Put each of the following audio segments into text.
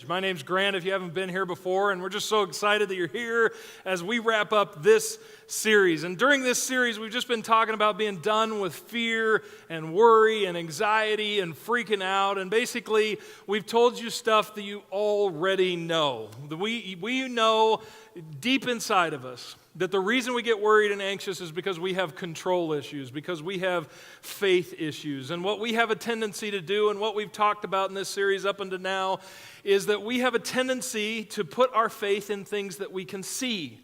My name's Grant, if you haven't been here before, and we're just so excited that you're here as we wrap up this series. And during this series, we've just been talking about being done with fear and worry and anxiety and freaking out. And basically, we've told you stuff that you already know. We know deep inside of us that the reason we get worried and anxious is because we have control issues, because we have faith issues. And what we have a tendency to do, and what we've talked about in this series up until now, is that we have a tendency to put our faith in things that we can see,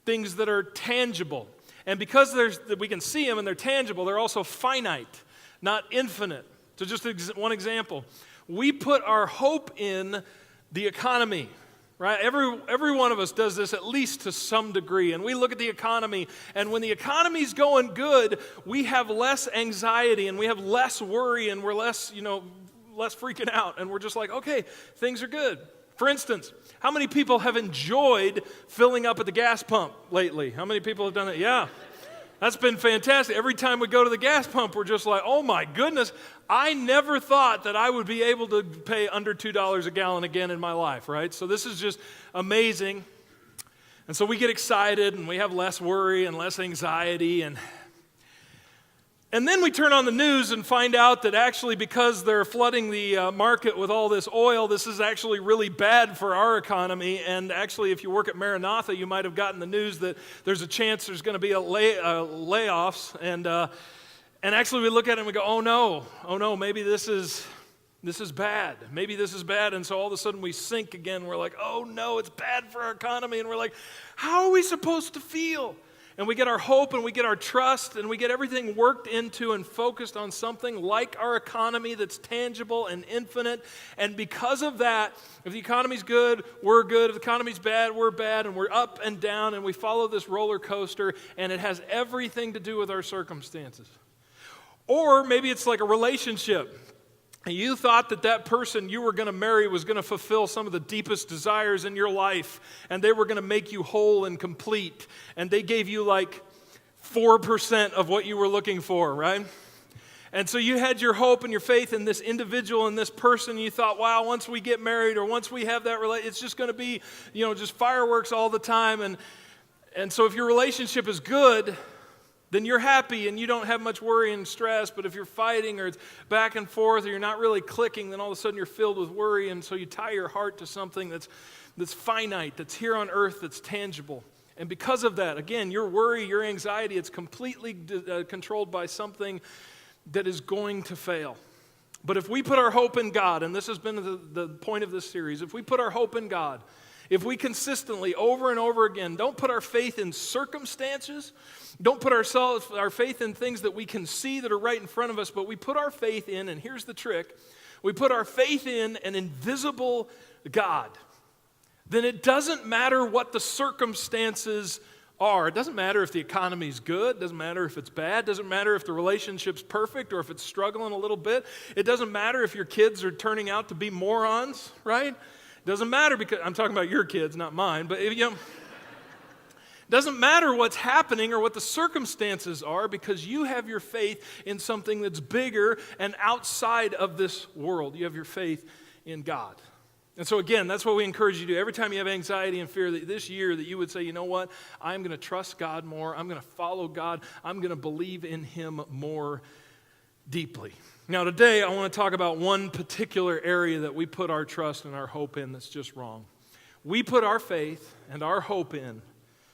things that are tangible. And because we can see them and they're tangible, they're also finite, not infinite. So just one example, we put our hope in the economy. Right? Every one of us does this at least to some degree. And we look at the economy, and when the economy's going good, we have less anxiety and we have less worry and we're less freaking out. And we're just like, okay, things are good. For instance, how many people have enjoyed filling up at the gas pump lately? How many people have done that? Yeah. That's been fantastic. Every time we go to the gas pump, we're just like, oh my goodness, I never thought that I would be able to pay under $2 a gallon again in my life, right? So this is just amazing. And so we get excited and we have less worry and less anxiety. And then we turn on the news and find out that actually because they're flooding the market with all this oil, this is actually really bad for our economy. And actually, if you work at Maranatha, you might have gotten the news that there's a chance there's going to be layoffs. And actually we look at it and we go, oh no, maybe this is bad. Maybe this is bad. And so all of a sudden we sink again. We're like, oh no, it's bad for our economy. And we're like, how are we supposed to feel? And we get our hope and we get our trust and we get everything worked into and focused on something like our economy that's tangible and infinite. And because of that, if the economy's good, we're good. If the economy's bad, we're bad. And we're up and down and we follow this roller coaster, and it has everything to do with our circumstances. Or maybe it's like a relationship. And you thought that person you were going to marry was going to fulfill some of the deepest desires in your life, and they were going to make you whole and complete, and they gave you like 4% of what you were looking for, right? And so you had your hope and your faith in this individual and this person, and you thought, wow, once we get married or once we have that relationship, it's just going to be, just fireworks all the time. And so if your relationship is good, then you're happy and you don't have much worry and stress. But if you're fighting or it's back and forth or you're not really clicking, then all of a sudden you're filled with worry. And so you tie your heart to something that's finite, that's here on earth, that's tangible. And because of that, again, your worry, your anxiety, it's completely controlled by something that is going to fail. But if we put our hope in God, and this has been the point of this series, if we put our hope in God, if we consistently, over and over again, don't put our faith in circumstances, don't put our faith in things that we can see that are right in front of us, but we put our faith in, and here's the trick, we put our faith in an invisible God, then it doesn't matter what the circumstances are. It doesn't matter if the economy's good, it doesn't matter if it's bad, it doesn't matter if the relationship's perfect or if it's struggling a little bit. It doesn't matter if your kids are turning out to be morons, right? Doesn't matter, because I'm talking about your kids, not mine, but doesn't matter what's happening or what the circumstances are, because you have your faith in something that's bigger and outside of this world. You have your faith in God. And so again, that's what we encourage you to do. Every time you have anxiety and fear, that this year that you would say, you know what, I'm going to trust God more. I'm going to follow God. I'm going to believe in Him more deeply. Now today, I want to talk about one particular area that we put our trust and our hope in that's just wrong. We put our faith and our hope in,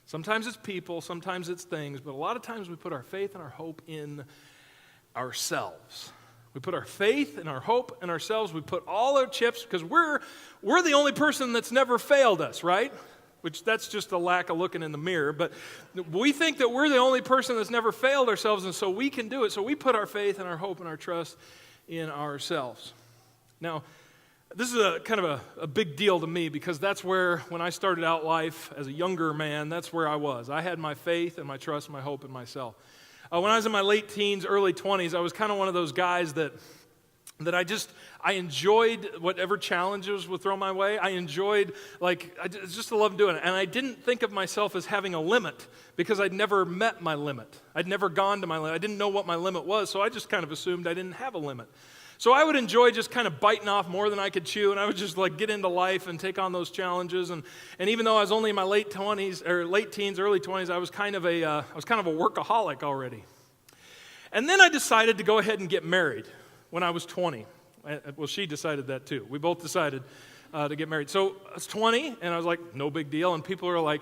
sometimes it's people, sometimes it's things, but a lot of times we put our faith and our hope in ourselves. We put our faith and our hope in ourselves. We put all our chips, because we're the only person that's never failed us, right? Which that's just a lack of looking in the mirror. But we think that we're the only person that's never failed ourselves, and so we can do it. So we put our faith and our hope and our trust in ourselves. Now, this is a kind of a big deal to me, because that's where, when I started out life as a younger man, that's where I was. I had my faith and my trust and my hope in myself. When I was in my late teens, early 20s, I was kind of one of those guys that I enjoyed whatever challenges would throw my way. I enjoyed, I just loved doing it. And I didn't think of myself as having a limit, because I'd never met my limit. I'd never gone to my limit. I didn't know what my limit was, so I just kind of assumed I didn't have a limit. So I would enjoy just kind of biting off more than I could chew, and I would just like get into life and take on those challenges. And even though I was only in my late teens, early 20s, I was kind of a workaholic already. And then I decided to go ahead and get married when I was 20. Well, she decided that too. We both decided to get married. So I was 20, and I was like, no big deal. And people are like,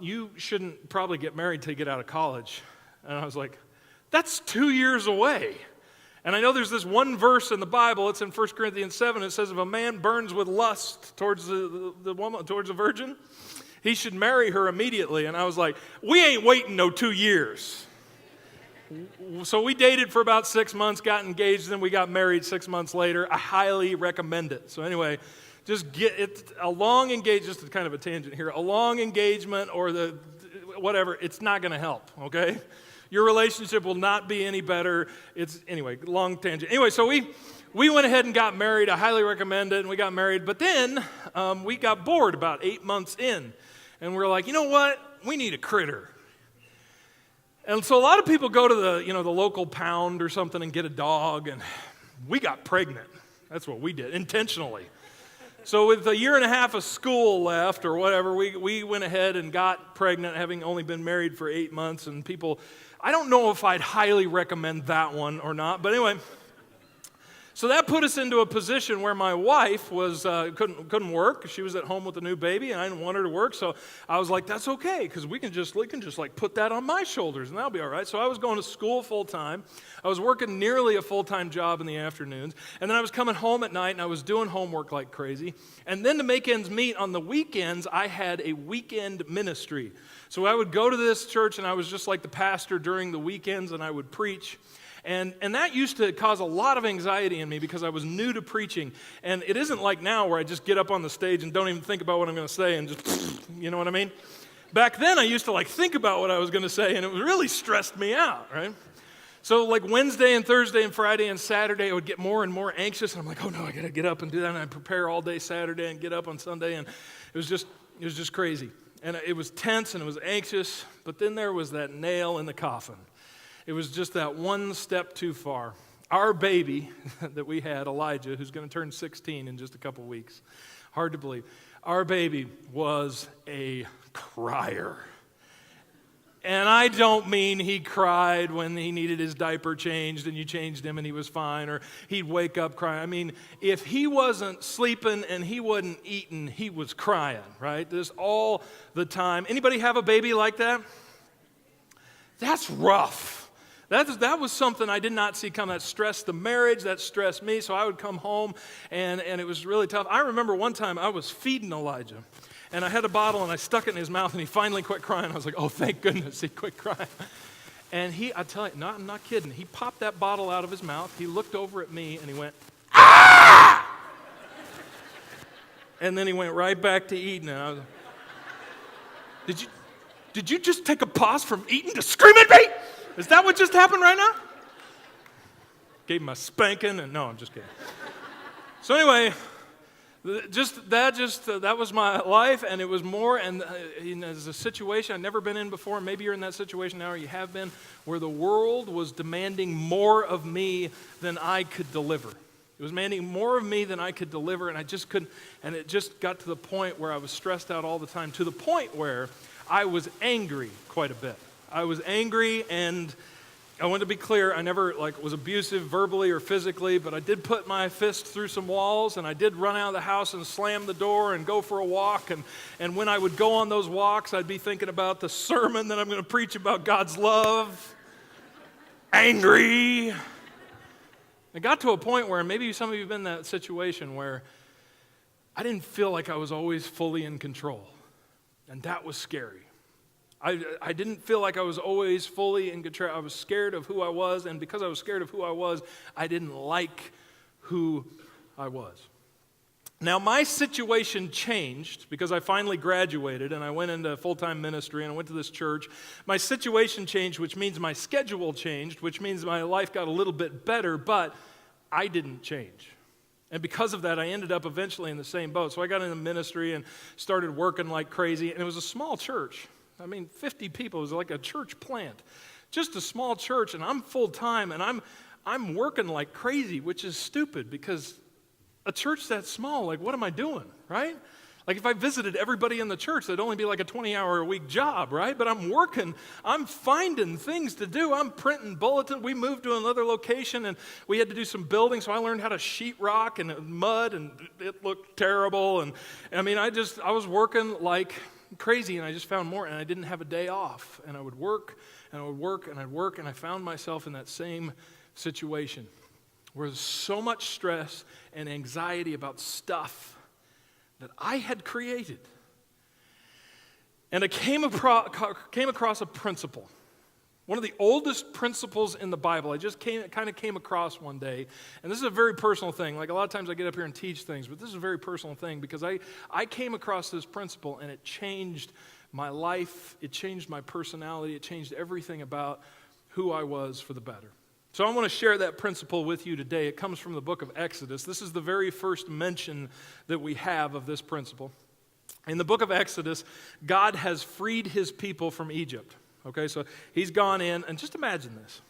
you shouldn't probably get married till you get out of college. And I was like, that's 2 years away. And I know there's this one verse in the Bible, it's in 1 Corinthians 7, it says, if a man burns with lust towards the woman, towards a virgin, he should marry her immediately. And I was like, we ain't waiting no 2 years. So we dated for about 6 months, got engaged, then we got married 6 months later. I highly recommend it. So anyway, just get it, a long engagement, just kind of a tangent here, a long engagement or whatever, it's not going to help, okay? Your relationship will not be any better. Anyway, long tangent. Anyway, so we went ahead and got married. I highly recommend it, and we got married. But then we got bored about 8 months in, and we were like, you know what? We need a critter. And so a lot of people go to the local pound or something and get a dog, and we got pregnant. That's what we did, intentionally. So with a year and a half of school left or whatever, we went ahead and got pregnant, having only been married for 8 months, and people, I don't know if I'd highly recommend that one or not, but anyway, so that put us into a position where my wife was couldn't work. She was at home with a new baby, and I didn't want her to work, so I was like, that's okay, because we can just like put that on my shoulders, and that'll be all right. So I was going to school full time. I was working nearly a full-time job in the afternoons, and then I was coming home at night, and I was doing homework like crazy. And then to make ends meet on the weekends, I had a weekend ministry. So I would go to this church, and I was just like the pastor during the weekends, and I would preach. And that used to cause a lot of anxiety in me because I was new to preaching. And it isn't like now where I just get up on the stage and don't even think about what I'm going to say and just, you know what I mean? Back then I used to think about what I was going to say, and it really stressed me out, right? So Wednesday and Thursday and Friday and Saturday, I would get more and more anxious. And I'm like, oh no, I got to get up and do that. And I'd prepare all day Saturday and get up on Sunday. And it was just crazy. And it was tense and it was anxious. But then there was that nail in the coffin. It was just that one step too far. Our baby that we had, Elijah, who's going to turn 16 in just a couple weeks. Hard to believe. Our baby was a crier. And I don't mean he cried when he needed his diaper changed and you changed him and he was fine, or he'd wake up crying. I mean, if he wasn't sleeping and he wasn't eating, he was crying, right? This all the time. Anybody have a baby like that? That's rough. That was something I did not see come. That stressed the marriage, that stressed me, so I would come home, and it was really tough. I remember one time I was feeding Elijah, and I had a bottle, and I stuck it in his mouth, and he finally quit crying. I was like, oh, thank goodness he quit crying. And I tell you, I'm not kidding, he popped that bottle out of his mouth, he looked over at me, and he went, ah! And then he went right back to eating, and I was like, did you just take a pause from eating to scream at me? Is that what just happened right now? Gave him a spanking, and no, I'm just kidding. So anyway, that was my life, and it was more, and it's a situation I've never been in before. Maybe you're in that situation now, or you have been, where the world was demanding more of me than I could deliver. It was demanding more of me than I could deliver, and I just couldn't, and it just got to the point where I was stressed out all the time, to the point where I was angry quite a bit. I was angry, and I want to be clear, I never was abusive verbally or physically, but I did put my fist through some walls, and I did run out of the house and slam the door and go for a walk, and when I would go on those walks, I'd be thinking about the sermon that I'm going to preach about God's love. Angry. It got to a point where, maybe some of you have been in that situation, where I didn't feel like I was always fully in control, and that was scary. I didn't feel like I was always fully in control. I was scared of who I was, and because I was scared of who I was, I didn't like who I was. Now, my situation changed because I finally graduated, and I went into full-time ministry, and I went to this church. My situation changed, which means my schedule changed, which means my life got a little bit better, but I didn't change. And because of that, I ended up eventually in the same boat. So I got into ministry and started working like crazy, and it was a small church. 50 people. It was like a church plant. Just a small church, and I'm full-time, and I'm working like crazy, which is stupid because a church that small, like what am I doing, right? Like if I visited everybody in the church, that'd only be like a 20-hour-a-week job, right? But I'm working, I'm finding things to do. I'm printing bulletins. We moved to another location and we had to do some building, so I learned how to sheetrock and mud, and it looked terrible. And I mean, I was working like crazy, and I just found more, and I didn't have a day off. And I would work, and I would work, and I'd work, and I found myself in that same situation where there's so much stress and anxiety about stuff that I had created. And I came across a principle, one of the oldest principles in the Bible. I just kind of came across one day, and this is a very personal thing. Like a lot of times I get up here and teach things, but this is a very personal thing because I came across this principle, and it changed my life, it changed my personality, it changed everything about who I was for the better. So I want to share that principle with you today. It comes from the book of Exodus. This is the very first mention that we have of this principle. In the book of Exodus, God has freed his people from Egypt. Okay, so he's gone in, and just imagine this.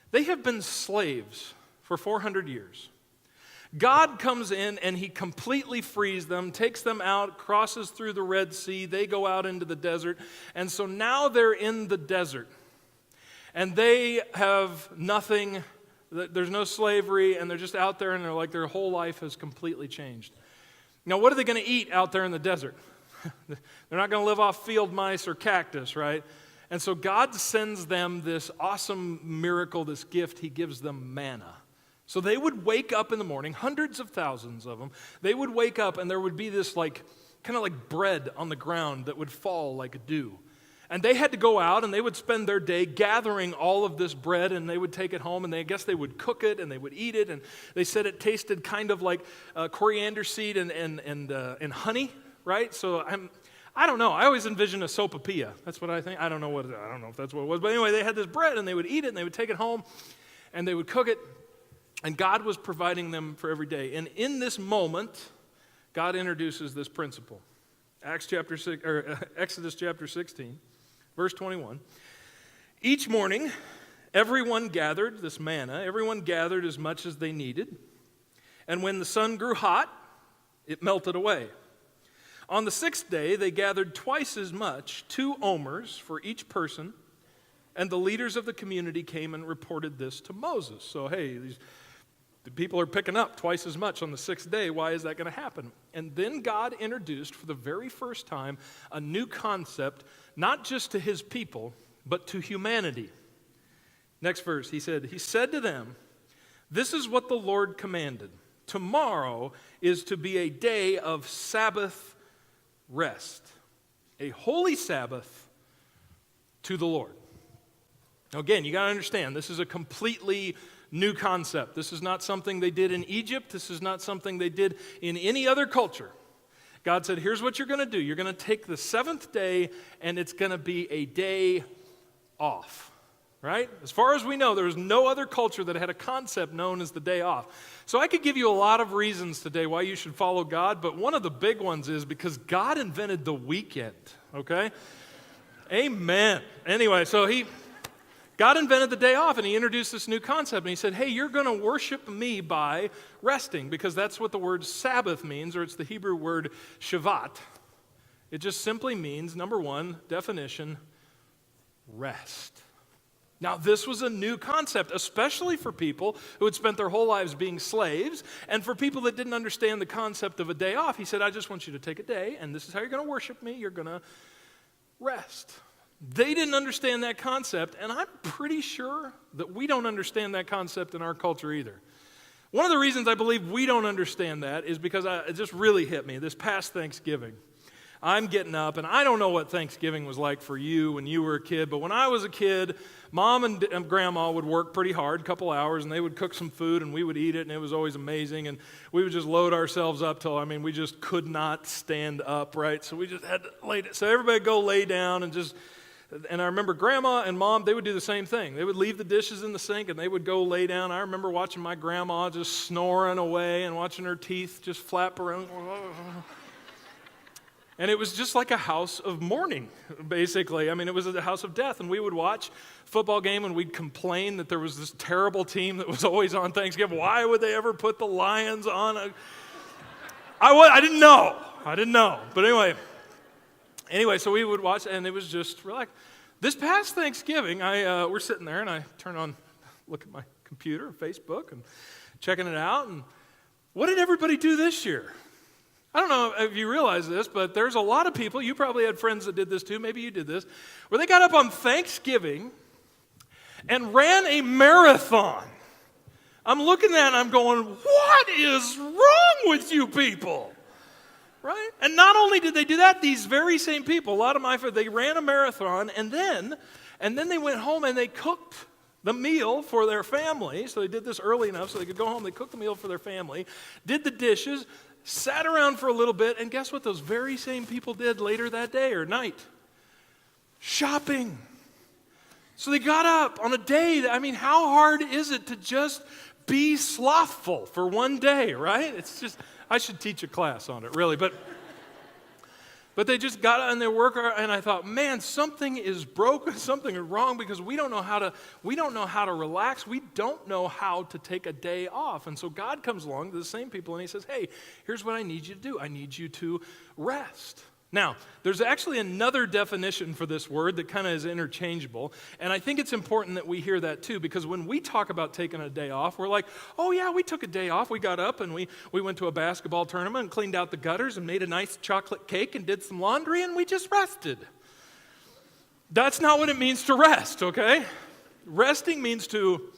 They have been slaves for 400 years. God comes in and he completely frees them, takes them out, crosses through the Red Sea. They go out into the desert, and so now they're in the desert. And they have nothing, there's no slavery, and they're just out there, and they're like their whole life has completely changed. Now, what are they going to eat out there in the desert? They're not going to live off field mice or cactus, right? And so God sends them this awesome miracle, this gift. He gives them manna. So they would wake up in the morning, hundreds of thousands of them. They would wake up, and there would be this kind of like bread on the ground that would fall like dew. And they had to go out, and they would spend their day gathering all of this bread, and they would take it home, and I guess they would cook it, and they would eat it, and they said it tasted kind of like coriander seed and honey, right? So I don't know. I always envision a sopapilla. That's what I think. I don't know if that's what it was, but anyway, they had this bread, and they would eat it, and they would take it home, and they would cook it, and God was providing them for every day. And in this moment, God introduces this principle. Exodus chapter 16. Verse 21, each morning, everyone gathered this manna. Everyone gathered as much as they needed. And when the sun grew hot, it melted away. On the sixth day, they gathered twice as much, 2 omers for each person. And the leaders of the community came and reported this to Moses. So, hey, the people are picking up twice as much on the sixth day. Why is that going to happen? And then God introduced for the very first time a new concept, not just to his people, but to humanity. Next verse, he said to them, this is what the Lord commanded. Tomorrow is to be a day of Sabbath rest, a holy Sabbath to the Lord. Now again, you got to understand, this is a completely new concept. This is not something they did in Egypt. This is not something they did in any other culture. God said, here's what you're going to do. You're going to take the seventh day, and it's going to be a day off, right? As far as we know, there was no other culture that had a concept known as the day off. So I could give you a lot of reasons today why you should follow God, but one of the big ones is because God invented the weekend, okay? Amen. Anyway, so God invented the day off, and he introduced this new concept, and he said, hey, you're going to worship me by resting, because that's what the word Sabbath means, or it's the Hebrew word Shavat. It just simply means, number one, definition, rest. Now, this was a new concept, especially for people who had spent their whole lives being slaves, and for people that didn't understand the concept of a day off. He said, I just want you to take a day, and this is how you're going to worship me. You're going to rest. They didn't understand that concept, and I'm pretty sure that we don't understand that concept in our culture either. One of the reasons I believe we don't understand that is because it just really hit me this past Thanksgiving. I'm getting up, and I don't know what Thanksgiving was like for you when you were a kid, but when I was a kid, Mom and Grandma would work pretty hard, a couple hours, and they would cook some food, and we would eat it, and it was always amazing, and we would just load ourselves up till, we just could not stand up, right? So we just had to lay down. So everybody would go lay down and I remember Grandma and Mom, they would do the same thing. They would leave the dishes in the sink, and they would go lay down. I remember watching my grandma just snoring away and watching her teeth just flap around. And it was just like a house of mourning, basically. I mean, it was a house of death. And we would watch a football game and we'd complain that there was this terrible team that was always on Thanksgiving. Why would they ever put the Lions on? I didn't know. But anyway, so we would watch, and it was just relax. This past Thanksgiving, we're sitting there, and I look at my computer, Facebook, and checking it out. And what did everybody do this year? I don't know if you realize this, but there's a lot of people, you probably had friends that did this too, maybe you did this, where they got up on Thanksgiving and ran a marathon. I'm looking at it and I'm going, what is wrong with you people? Right? And not only did they do that, these very same people, a lot of my friends, they ran a marathon and then they went home and they cooked the meal for their family. So they did this early enough so they could go home. They cooked the meal for their family, did the dishes, sat around for a little bit, and guess what those very same people did later that day or night? Shopping. So they got up on a day how hard is it to just be slothful for one day, right? It's just, I should teach a class on it, really, but they just got on their work, and I thought, man, something is broken, something is wrong, because we don't know how to relax. We don't know how to take a day off. And so God comes along to the same people, and he says, hey, here's what I need you to do. I need you to rest. Now, there's actually another definition for this word that kind of is interchangeable, and I think it's important that we hear that too, because when we talk about taking a day off, we're like, oh yeah, we took a day off. We got up and we went to a basketball tournament and cleaned out the gutters and made a nice chocolate cake and did some laundry and we just rested. That's not what it means to rest, okay? Resting means to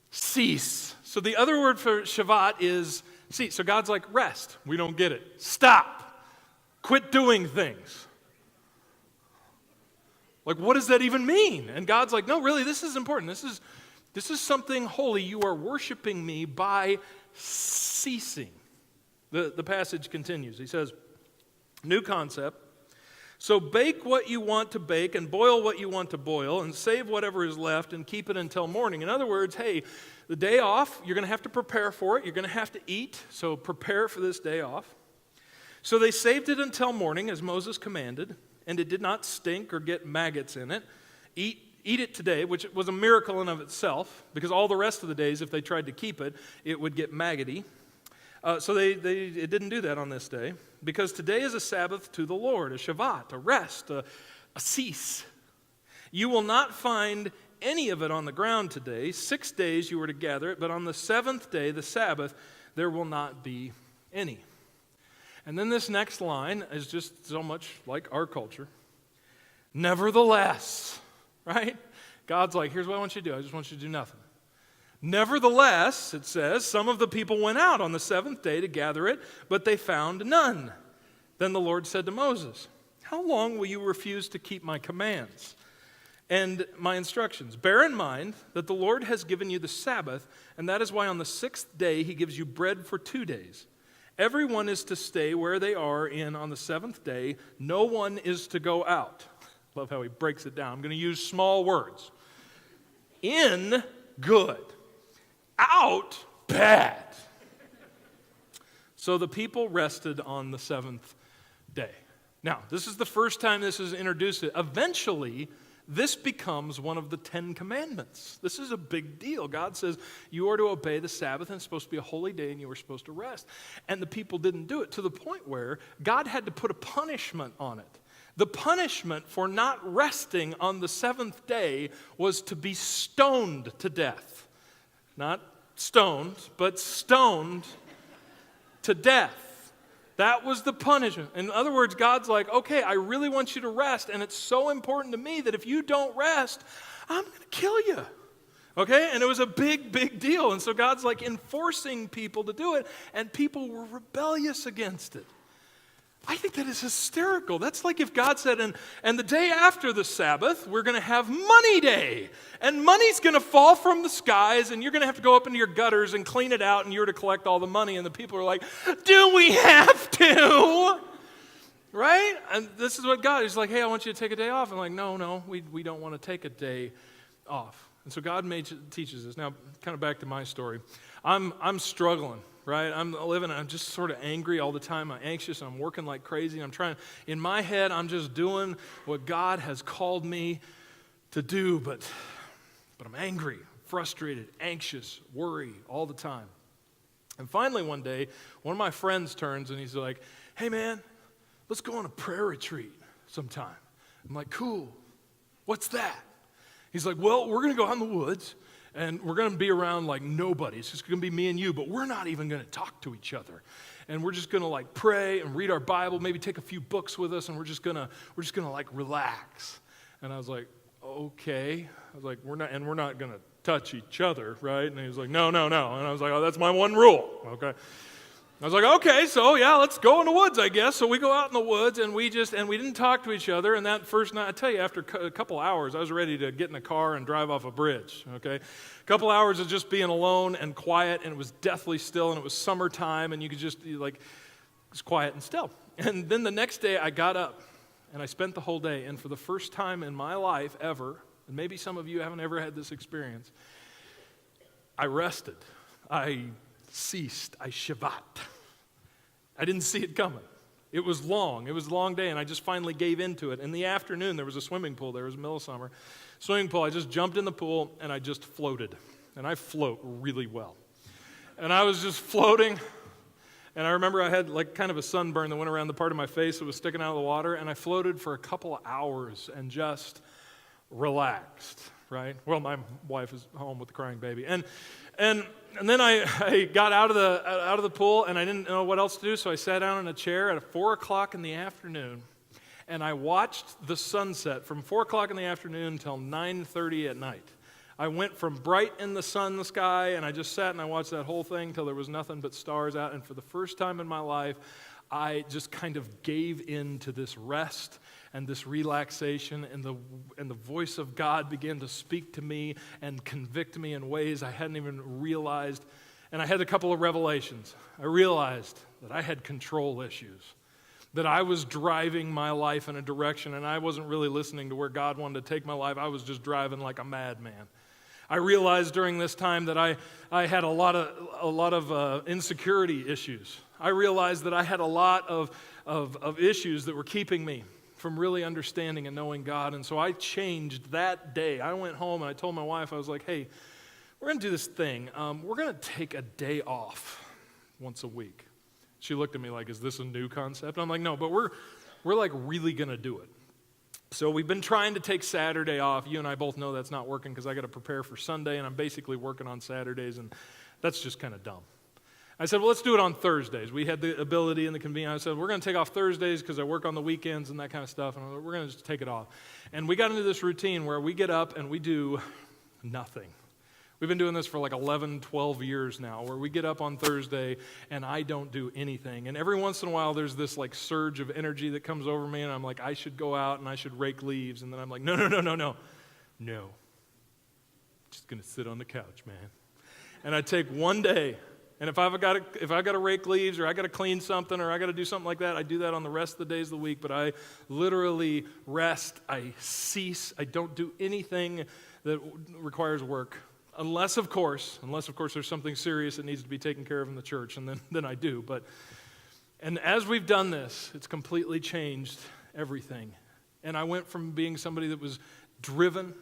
cease. So the other word for Shavat is cease. So God's like, rest. We don't get it. Stop. Quit doing things. Like, what does that even mean? And God's like, no, really, this is important. This is something holy. You are worshiping me by ceasing. The passage continues. He says, new concept. So bake what you want to bake and boil what you want to boil and save whatever is left and keep it until morning. In other words, hey, the day off, you're going to have to prepare for it. You're going to have to eat, so prepare for this day off. So they saved it until morning, as Moses commanded, and it did not stink or get maggots in it. Eat it today, which was a miracle in of itself, because all the rest of the days, if they tried to keep it, it would get maggoty. So it didn't do that on this day, because today is a Sabbath to the Lord, a Shavat, a rest, a cease. You will not find any of it on the ground today. 6 days you were to gather it, but on the seventh day, the Sabbath, there will not be any. And then this next line is just so much like our culture. Nevertheless, right? God's like, here's what I want you to do. I just want you to do nothing. Nevertheless, it says, some of the people went out on the seventh day to gather it, but they found none. Then the Lord said to Moses, how long will you refuse to keep my commands and my instructions? Bear in mind that the Lord has given you the Sabbath, and that is why on the sixth day he gives you bread for 2 days. Everyone is to stay where they are on the seventh day. No one is to go out. Love how he breaks it down. I'm going to use small words. In, good. Out, bad. So the people rested on the seventh day. Now, this is the first time this is introduced. Eventually, this becomes one of the 10 commandments. This is a big deal. God says you are to obey the Sabbath, and it's supposed to be a holy day, and you are supposed to rest. And the people didn't do it, to the point where God had to put a punishment on it. The punishment for not resting on the seventh day was to be stoned to death. Not stoned, but stoned to death. That was the punishment. In other words, God's like, okay, I really want you to rest, and it's so important to me that if you don't rest, I'm going to kill you. Okay? And it was a big, big deal. And so God's like enforcing people to do it, and people were rebellious against it. I think that is hysterical. That's like if God said, and the day after the Sabbath, we're going to have Money Day. And money's going to fall from the skies, and you're going to have to go up into your gutters and clean it out, and you're to collect all the money. And the people are like, do we have to? Right? And this is what God is like, hey, I want you to take a day off. I'm like, no, we don't want to take a day off. And so God teaches us. Now, kind of back to my story. I'm struggling right? I'm just sort of angry all the time. I'm anxious, I'm working like crazy. In my head, I'm just doing what God has called me to do, but I'm angry, frustrated, anxious, worry all the time. And finally one day, one of my friends turns and he's like, hey man, let's go on a prayer retreat sometime. I'm like, cool, what's that? He's like, well, we're going to go out in the woods and we're going to be around like nobody. It's just going to be me and you, but we're not even going to talk to each other. And we're just going to like pray and read our Bible, maybe take a few books with us, and we're just going to like relax. And I was like, okay. I was like, we're not going to touch each other, right? And he was like, no. And I was like, oh, that's my one rule, okay? I was like, okay, so yeah, let's go in the woods, I guess. So we go out in the woods, and we didn't talk to each other. And that first night, I tell you, after a couple hours, I was ready to get in a car and drive off a bridge, okay? A couple hours of just being alone and quiet, and it was deathly still, and it was summertime, and you could just, it's quiet and still. And then the next day, I got up, and I spent the whole day, and for the first time in my life ever, and maybe some of you haven't ever had this experience, I rested. I ceased. I Shavat. I didn't see it coming. It was long. It was a long day, and I just finally gave into it. In the afternoon, there was a swimming pool. There was middle of summer. Swimming pool, I just jumped in the pool, and I just floated. And I float really well. And I was just floating, and I remember I had like kind of a sunburn that went around the part of my face that was sticking out of the water, and I floated for a couple of hours and just relaxed, right? Well, my wife is home with the crying baby. And then I got out of the pool, and I didn't know what else to do, so I sat down in a chair at 4 o'clock in the afternoon, and I watched the sunset from 4 o'clock in the afternoon until 9:30 at night. I went from bright in the sky, and I just sat and I watched that whole thing till there was nothing but stars out, and for the first time in my life, I just kind of gave in to this rest and this relaxation, and the voice of God began to speak to me and convict me in ways I hadn't even realized. And I had a couple of revelations. I realized that I had control issues, that I was driving my life in a direction, and I wasn't really listening to where God wanted to take my life. I was just driving like a madman. I realized during this time that I had a lot of insecurity issues. I realized that I had a lot of issues that were keeping me from really understanding and knowing God. And so I changed that day. I went home and I told my wife, I was like, hey, we're going to do this thing. We're going to take a day off once a week. She looked at me like, is this a new concept? I'm like, no, but we're like really going to do it. So we've been trying to take Saturday off. You and I both know that's not working because I got to prepare for Sunday, and I'm basically working on Saturdays, and that's just kind of dumb. I said, well, let's do it on Thursdays. We had the ability and the convenience. I said, we're going to take off Thursdays because I work on the weekends and that kind of stuff, and we're going to just take it off. And we got into this routine where we get up and we do nothing. We've been doing this for like 11, 12 years now, where we get up on Thursday and I don't do anything. And every once in a while, there's this like surge of energy that comes over me, and I'm like, I should go out and I should rake leaves. And then I'm like, no. Just going to sit on the couch, man. And I take one day. And if I got to rake leaves, or I got to clean something, or I got to do something like that, I do that on the rest of the days of the week. But I literally rest. I cease. I don't do anything that requires work, unless of course there's something serious that needs to be taken care of in the church, and then I do. And as we've done this, it's completely changed everything. And I went from being somebody that was driven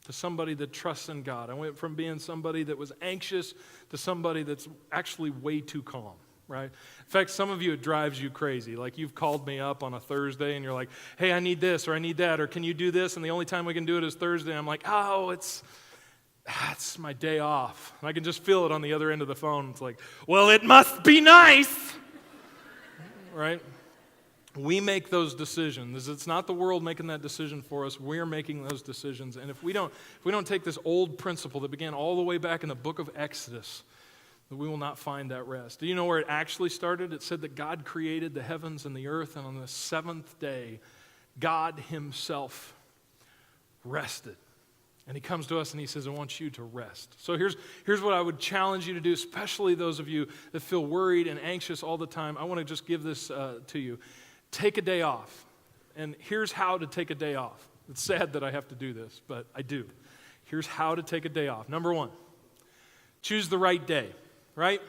to somebody that trusts in God. I went from being somebody that was anxious to somebody that's actually way too calm, right? In fact, some of you, it drives you crazy. Like, you've called me up on a Thursday and you're like, hey, I need this or I need that, or can you do this? And the only time we can do it is Thursday. And I'm like, oh, it's my day off. And I can just feel it on the other end of the phone. It's like, well, it must be nice, right? We make those decisions. It's not the world making that decision for us. We're making those decisions. And if we don't take this old principle that began all the way back in the book of Exodus, that we will not find that rest. Do you know where it actually started? It said that God created the heavens and the earth, and on the seventh day, God himself rested. And he comes to us and he says, I want you to rest. So here's what I would challenge you to do, especially those of you that feel worried and anxious all the time. I want to just give this to you. Take a day off. And here's how to take a day off. It's sad that I have to do this, but I do. Here's how to take a day off. Number one, choose the right day, right?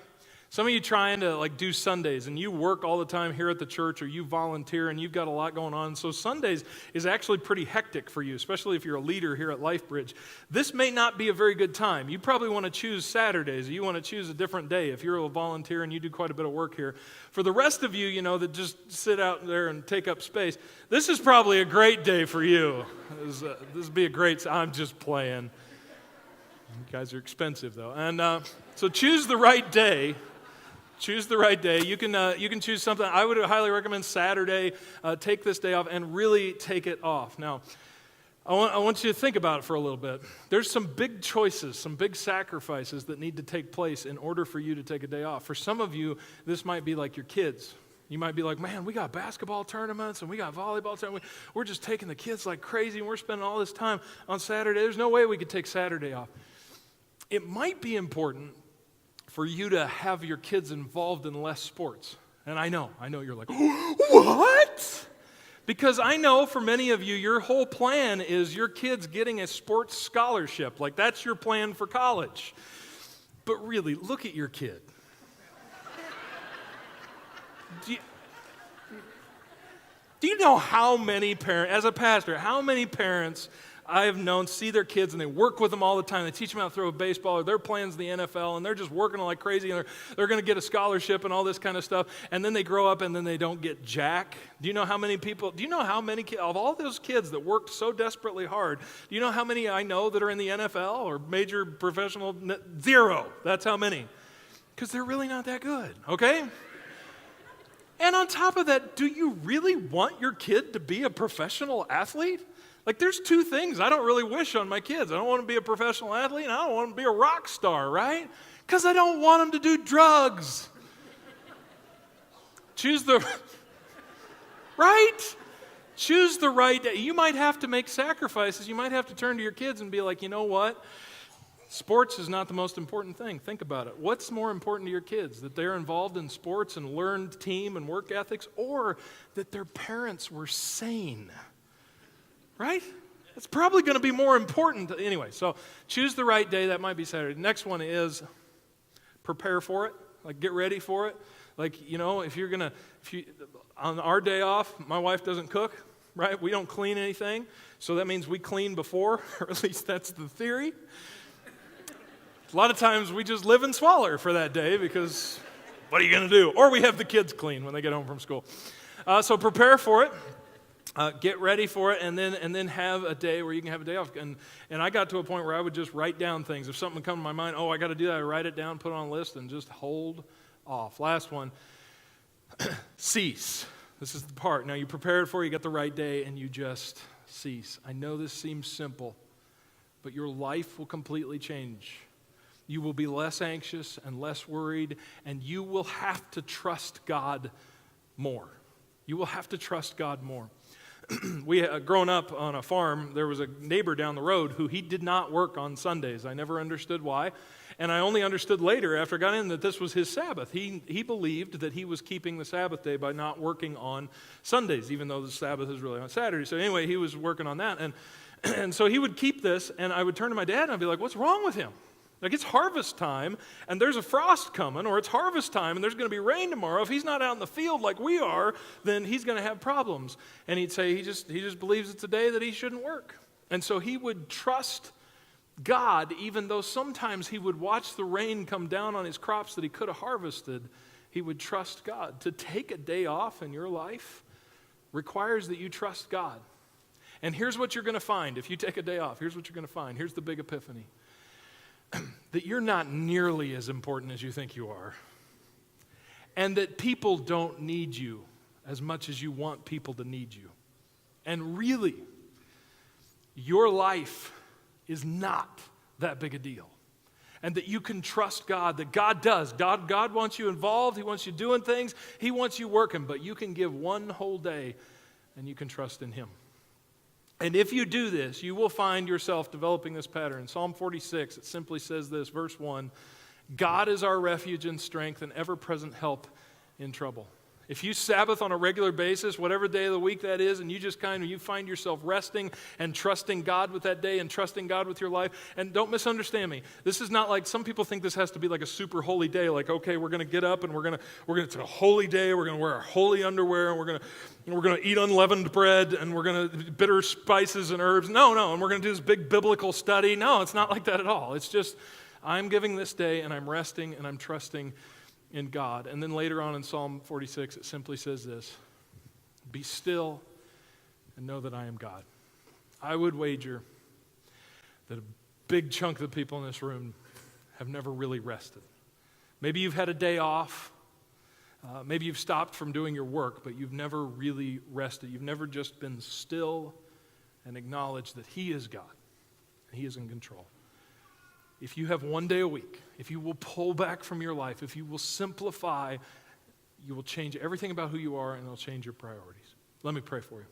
Some of you trying to like do Sundays and you work all the time here at the church or you volunteer and you've got a lot going on. So Sundays is actually pretty hectic for you, especially if you're a leader here at LifeBridge. This may not be a very good time. You probably want to choose Saturdays. You want to choose a different day if you're a volunteer and you do quite a bit of work here. For the rest of you, that just sit out there and take up space, this is probably a great day for you. This would be a great, I'm just playing. You guys are expensive though. And so choose the right day. Choose the right day. You can choose something. I would highly recommend Saturday. Take this day off and really take it off. Now, I want you to think about it for a little bit. There's some big choices, some big sacrifices that need to take place in order for you to take a day off. For some of you, this might be like your kids. You might be like, man, we got basketball tournaments and we got volleyball tournaments. We're just taking the kids like crazy and we're spending all this time on Saturday. There's no way we could take Saturday off. It might be important for you to have your kids involved in less sports. And I know you're like, what? Because I know for many of you, your whole plan is your kids getting a sports scholarship. Like that's your plan for college. But really, look at your kid. Do you know how many parents, as a pastor, how many parents I have known see their kids and they work with them all the time. They teach them how to throw a baseball or their plans in the NFL and they're just working like crazy and they're going to get a scholarship and all this kind of stuff. And then they grow up and then they don't get jack. Do you know how many of all those kids that worked so desperately hard, do you know how many I know that are in the NFL or major professional? Zero. That's how many. Because they're really not that good, okay? And on top of that, do you really want your kid to be a professional athlete? Like, there's two things I don't really wish on my kids. I don't want to be a professional athlete, and I don't want to be a rock star, right? Because I don't want them to do drugs. Choose the right day. You might have to make sacrifices. You might have to turn to your kids and be like, you know what? Sports is not the most important thing. Think about it. What's more important to your kids? That they're involved in sports and learned team and work ethics, or that their parents were sane? Right? It's probably going to be more important. Anyway, so choose the right day. That might be Saturday. Next one is prepare for it. Like, get ready for it. Like, on our day off, my wife doesn't cook, right? We don't clean anything. So that means we clean before, or at least that's the theory. A lot of times we just live and swallow for that day because what are you going to do? Or we have the kids clean when they get home from school. So prepare for it. Get ready for it, and then have a day where you can have a day off. And I got to a point where I would just write down things. If something would come to my mind, I got to do that, I write it down, put it on a list, and just hold off. Last one, cease. This is the part. Now, you prepared for it, you got the right day, and you just cease. I know this seems simple, but your life will completely change. You will be less anxious and less worried, and you will have to trust God more. You will have to trust God more. We growing up on a farm, there was a neighbor down the road who he did not work on Sundays. I never understood why. And I only understood later after I got in that this was his Sabbath. He believed that he was keeping the Sabbath day by not working on Sundays, even though the Sabbath is really on Saturday. So anyway, he was working on that. And so he would keep this, and I would turn to my dad and I'd be like, what's wrong with him? Like, it's harvest time, and there's a frost coming, or it's harvest time, and there's going to be rain tomorrow. If he's not out in the field like we are, then he's going to have problems. And he'd say he just believes it's a day that he shouldn't work. And so he would trust God, even though sometimes he would watch the rain come down on his crops that he could have harvested. He would trust God. To take a day off in your life requires that you trust God. And here's what you're going to find if you take a day off. Here's what you're going to find. Here's the big epiphany. That you're not nearly as important as you think you are. And that people don't need you as much as you want people to need you. And really, your life is not that big a deal. And that you can trust God, that God does. God wants you involved. He wants you doing things. He wants you working. But you can give one whole day and you can trust in Him. And if you do this, you will find yourself developing this pattern. Psalm 46, it simply says this, verse 1, God is our refuge and strength and ever-present help in trouble. If you Sabbath on a regular basis, whatever day of the week that is, and you just you find yourself resting and trusting God with that day and trusting God with your life, and don't misunderstand me. This is not like, some people think this has to be like a super holy day, like, okay, we're going to get up and it's a holy day, we're going to wear our holy underwear, and we're going to eat unleavened bread, and we're going to bitter spices and herbs. No, and we're going to do this big biblical study. No, it's not like that at all. It's just, I'm giving this day, and I'm resting, and I'm trusting in God. And then later on in Psalm 46, it simply says this: be still and know that I am God. I would wager that a big chunk of the people in this room have never really rested. Maybe you've had a day off. Maybe you've stopped from doing your work, but you've never really rested. You've never just been still and acknowledged that He is God. And He is in control. If you have one day a week, if you will pull back from your life, if you will simplify, you will change everything about who you are, and it'll change your priorities. Let me pray for you.